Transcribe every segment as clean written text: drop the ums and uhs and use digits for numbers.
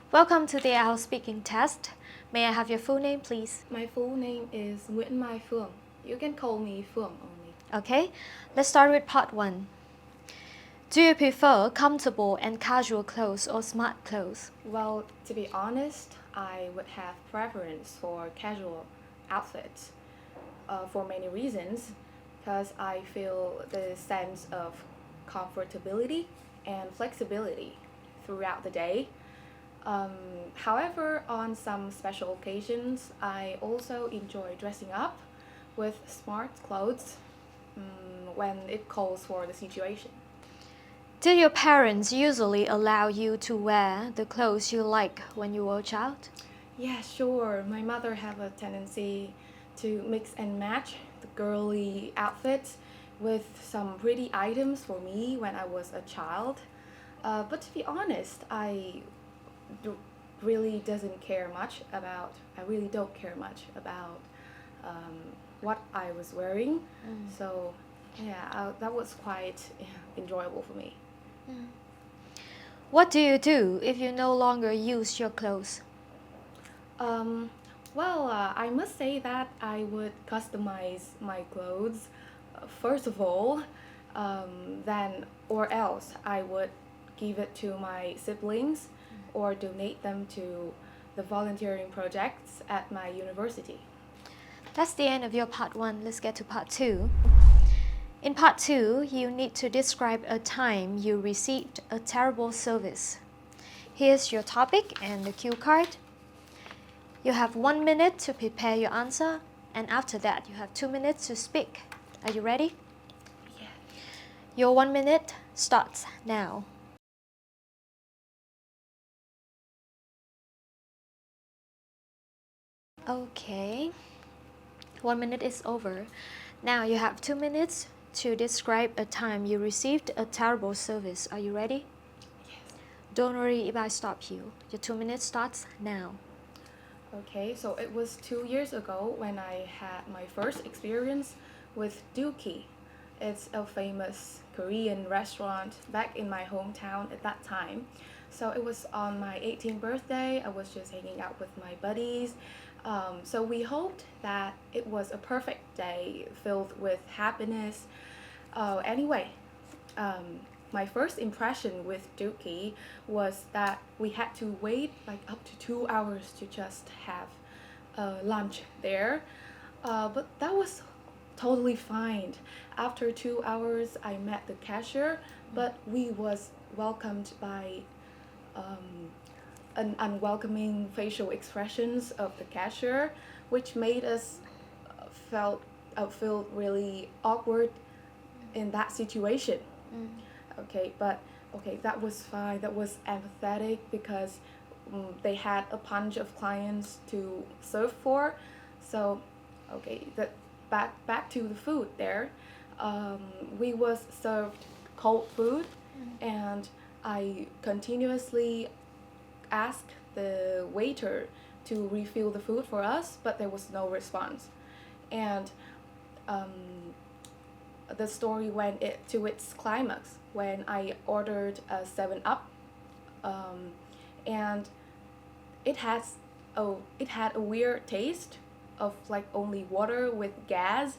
Welcome to the IELTS speaking test. May I have your full name, please? My full name is Nguyễn Mai Phương. You can call me Phương only. Okay, let's start with part 1. Do you prefer comfortable and casual clothes or smart clothes? Well, to be honest, I would have preference for casual outfits for many reasons, because I feel the sense of comfortability and flexibility throughout the day. However, on some special occasions, I also enjoy dressing up with smart clothes when it calls for the situation. Do your parents usually allow you to wear the clothes you like when you were a child? Yeah, sure. My mother have a tendency to mix and match the girly outfits with some pretty items for me when I was a child. But to be honest, I really don't care much about what I was wearing. So yeah, that was quite enjoyable for me. What do you do if you no longer use your clothes? I must say that I would customize my clothes first of all, or else I would give it to my siblings or donate them to the volunteering projects at my university. That's the end of your part 1. Let's get to part 2. In part 2, you need to describe a time you received a terrible service. Here's your topic and the cue card. You have 1 minute to prepare your answer, and after that you have 2 minutes to speak. Are you ready? Yeah. Your 1 minute starts now. Okay, 1 minute is over. Now you have 2 minutes to describe a time you received a terrible service. Are you ready? Yes. Don't worry if I stop you. Your 2 minutes starts now. Okay, so it was 2 years ago when I had my first experience with Dookie. It's a famous Korean restaurant back in my hometown at that time. So it was on my 18th birthday. I was just hanging out with my buddies. So we hoped that it was a perfect day filled with happiness. Anyway, my first impression with Dookie was that we had to wait like up to 2 hours to just have lunch there. But that was totally fine. After 2 hours, I met the cashier, but we was welcomed by an unwelcoming facial expressions of the cashier, which made us feel really awkward in that situation. Okay, that was fine. That was empathetic because they had a bunch of clients to serve for. So, okay, back to the food there. We was served cold food, and I continuously asked the waiter to refill the food for us, but there was no response. And the story went to its climax when I ordered a 7-Up, and it had a weird taste of like only water with gas.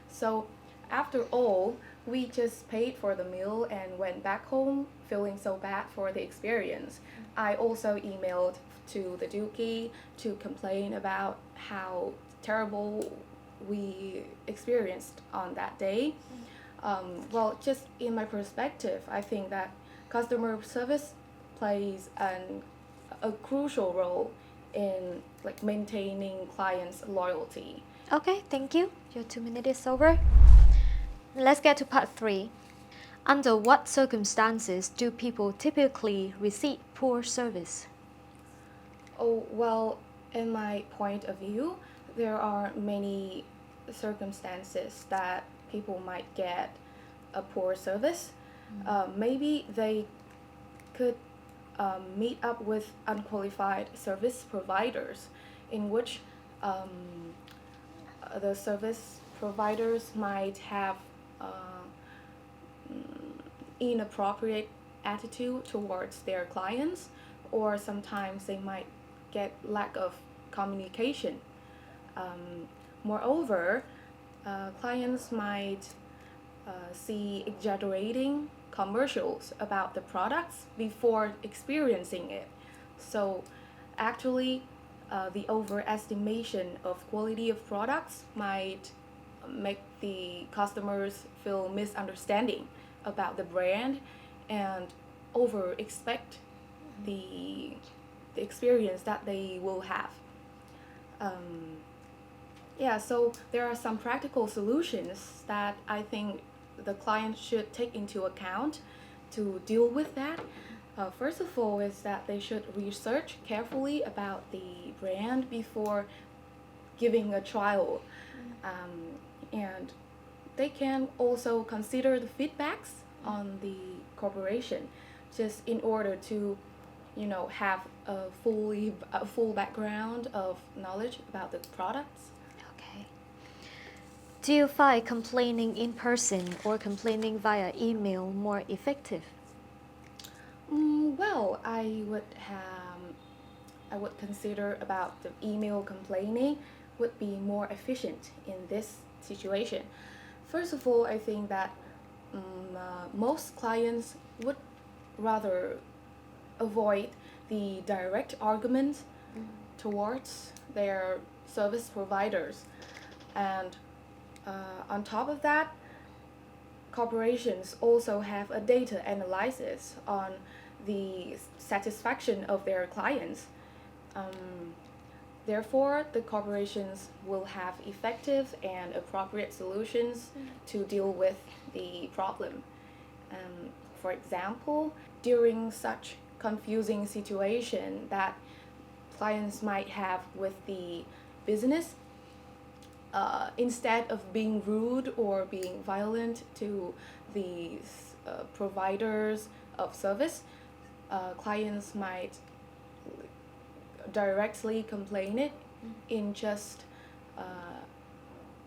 So after all, we just paid for the meal and went back home feeling so bad for the experience. I also emailed to the Dookie to complain about how terrible we experienced on that day. Just in my perspective, I think that customer service plays a crucial role in like maintaining clients' loyalty. Okay, thank you. Your 2 minutes is over. Let's get to part 3. Under what circumstances do people typically receive poor service? Oh, well, in my point of view, there are many circumstances that people might get a poor service. Maybe they could meet up with unqualified service providers, in which the service providers might have inappropriate attitude towards their clients, or sometimes they might get lack of communication. Moreover, clients might see exaggerating commercials about the products before experiencing it. So actually, the overestimation of quality of products might make the customers feel misunderstanding about the brand and over expect the experience that they will have. So there are some practical solutions that I think the client should take into account to deal with that. First of all is that they should research carefully about the brand before giving a trial. And they can also consider the feedbacks on the corporation just in order to have a full background of knowledge about the products. Okay. Do you find complaining in person or complaining via email more effective? Well, I would consider about the email complaining would be more efficient in this situation. First of all, I think that most clients would rather avoid the direct argument towards their service providers. And on top of that, corporations also have a data analysis on the satisfaction of their clients. Therefore, the corporations will have effective and appropriate solutions to deal with the problem. For example, during such confusing situation that clients might have with the business, instead of being rude or being violent to the providers of service, clients might directly complain it in just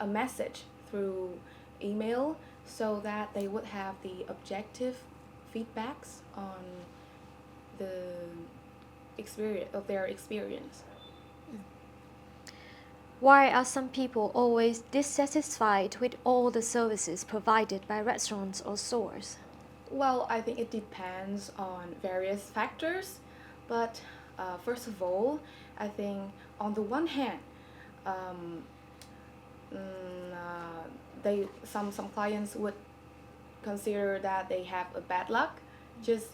a message through email, so that they would have the objective feedbacks on the their experience. Why are some people always dissatisfied with all the services provided by restaurants or stores? Well, I think it depends on various factors, but first of all, I think on the one hand, some clients would consider that they have a bad luck. Just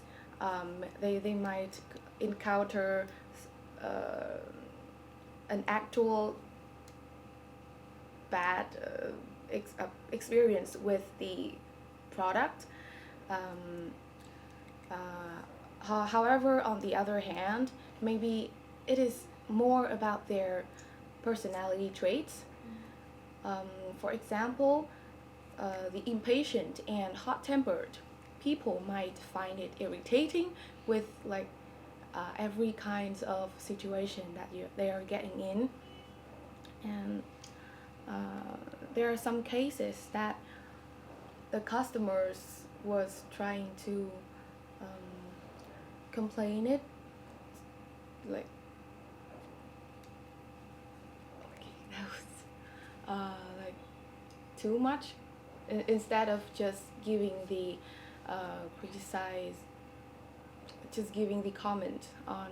they might encounter an actual bad experience with the product. However, on the other hand, maybe it is more about their personality traits. For example, the impatient and hot-tempered people might find it irritating with every kinds of situation that they are getting in. And there are some cases that the customers was trying to complain it too much, instead of just giving the giving the comment on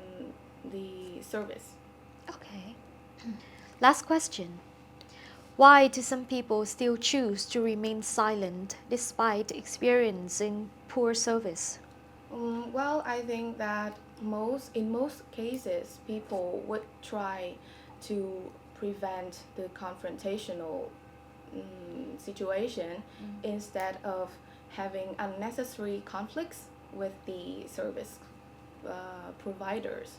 the service. Okay. Last question. Why do some people still choose to remain silent despite experiencing poor service? Well, I think that in most cases, people would try to prevent the confrontational situation instead of having unnecessary conflicts with the service providers.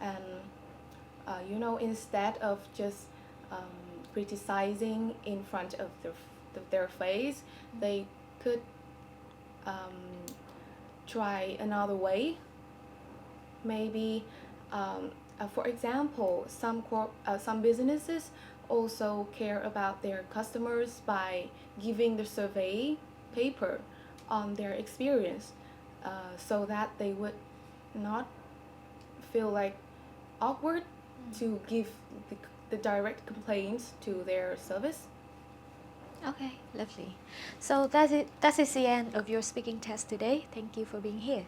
And instead of just criticizing in front of their face, they could try another way. Maybe, for example, some businesses also care about their customers by giving the survey paper on their experience, so that they would not feel like awkward to give the direct complaints to their service. Okay, lovely. So that is the end of your speaking test today. Thank you for being here.